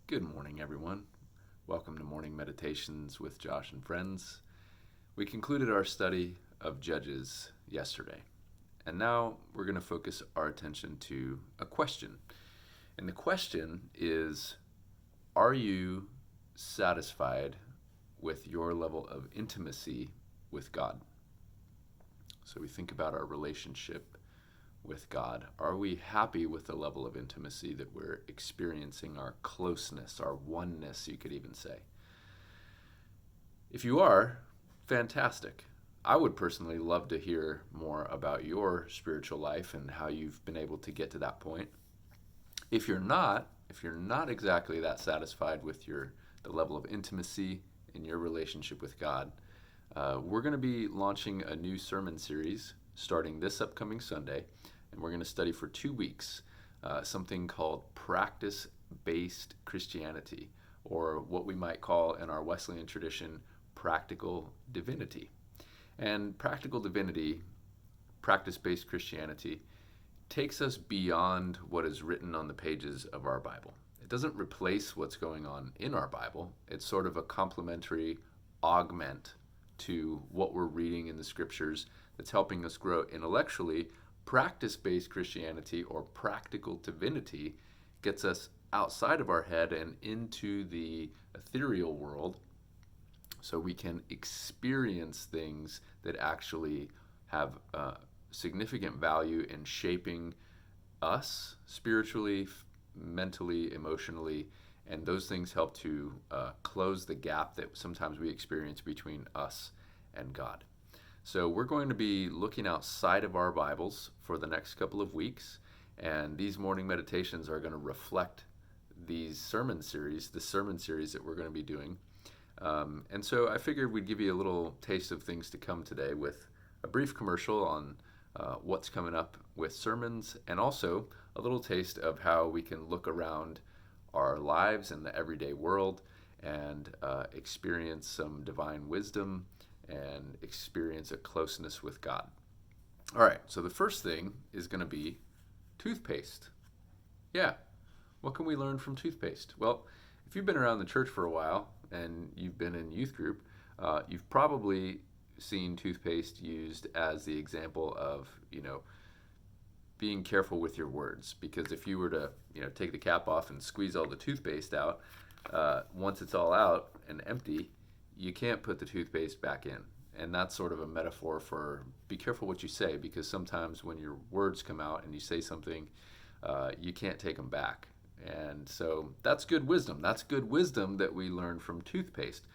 Good morning, everyone. Welcome to Morning Meditations with Josh and Friends. We concluded our study of Judges yesterday, and now we're going to focus our attention to a question. And the question is, are you satisfied with your level of intimacy with God? So we think about our relationship with God. Are we happy with the level of intimacy that we're experiencing, our closeness, our oneness, you could even say? If you are, fantastic. I would personally love to hear more about your spiritual life and how you've been able to get to that point. If you're not exactly that satisfied with the level of intimacy in your relationship with God, we're going to be launching a new sermon series starting this upcoming Sunday, and we're going to study for 2 weeks something called practice-based Christianity, or what we might call in our Wesleyan tradition, practical divinity. And practical divinity, practice-based Christianity, takes us beyond what is written on the pages of our Bible. It doesn't replace what's going on in our Bible. It's sort of a complementary augment to what we're reading in the scriptures that's helping us grow intellectually. Practice-based Christianity, or practical divinity, gets us outside of our head and into the ethereal world so we can experience things that actually have significant value in shaping us spiritually, mentally, emotionally, and those things help to close the gap that sometimes we experience between us and God. So we're going to be looking outside of our Bibles for the next couple of weeks, and these morning meditations are going to reflect the sermon series that we're going to be doing. And so I figured we'd give you a little taste of things to come today with a brief commercial on what's coming up with sermons, and also a little taste of how we can look around our lives in the everyday world and experience some divine wisdom and experience a closeness with God. All right, so the first thing is going to be toothpaste. Yeah, what can we learn from toothpaste? Well, if you've been around the church for a while and you've been in youth group, you've probably seen toothpaste used as the example of, being careful with your words. Because if you were to, take the cap off and squeeze all the toothpaste out, once it's all out and empty, you can't put the toothpaste back in. And that's sort of a metaphor for be careful what you say, because sometimes when your words come out and you say something, you can't take them back. And so that's good wisdom. That's good wisdom that we learn from toothpaste.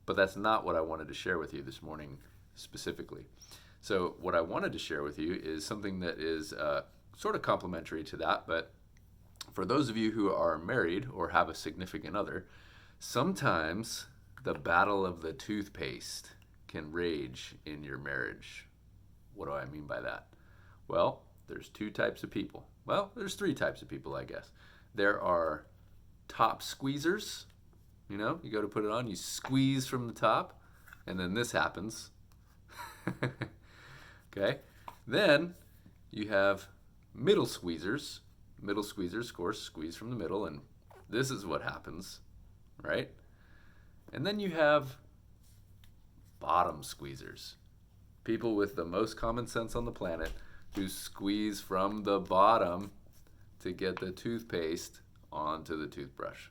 But that's not what I wanted to share with you this morning specifically. So what I wanted to share with you is something that is sort of complementary to that. But for those of you who are married or have a significant other, sometimes the battle of the toothpaste can rage in your marriage. What do I mean by that? Well, there's 2 types of people. Well, there's 3 types of people, I guess. There are top squeezers. You go to put it on, you squeeze from the top, and then this happens. Okay? Then you have middle squeezers. Middle squeezers, of course, squeeze from the middle, and this is what happens, right? And then you have bottom squeezers. People with the most common sense on the planet who squeeze from the bottom to get the toothpaste onto the toothbrush.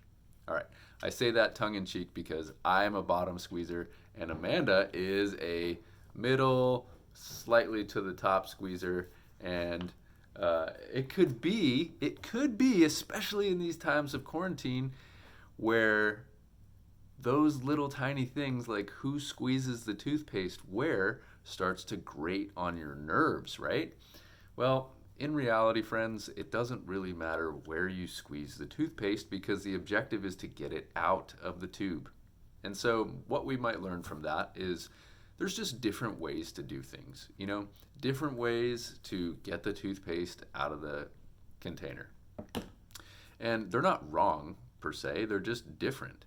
All right, I say that tongue-in-cheek because I'm a bottom squeezer and Amanda is a middle, slightly to the top squeezer, and it could be, especially in these times of quarantine, where those little tiny things like who squeezes the toothpaste where starts to grate on your nerves, right? Well, in reality, friends, it doesn't really matter where you squeeze the toothpaste, because the objective is to get it out of the tube. And so what we might learn from that is there's just different ways to do things, different ways to get the toothpaste out of the container. And they're not wrong per se, they're just different.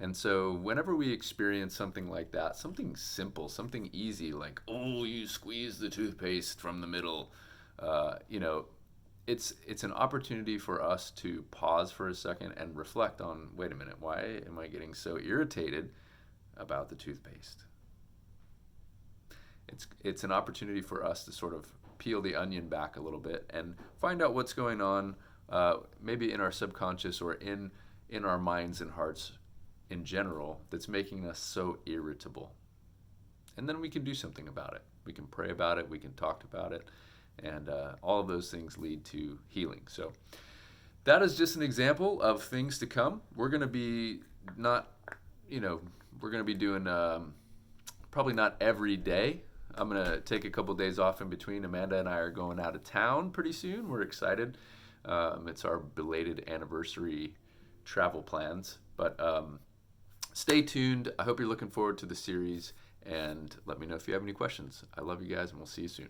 And so whenever we experience something like that, something simple, something easy, like, oh, you squeeze the toothpaste from the middle, it's an opportunity for us to pause for a second and reflect on, wait a minute, why am I getting so irritated about the toothpaste? It's an opportunity for us to sort of peel the onion back a little bit and find out what's going on, maybe in our subconscious or in our minds and hearts in general, that's making us so irritable. And then we can do something about it. We can pray about it. We can talk about it. And all of those things lead to healing. So that is just an example of things to come. We're going to be we're going to be doing probably not every day. I'm going to take a couple days off in between. Amanda and I are going out of town pretty soon. We're excited. It's our belated anniversary travel plans. But stay tuned. I hope you're looking forward to the series. And let me know if you have any questions. I love you guys, and we'll see you soon.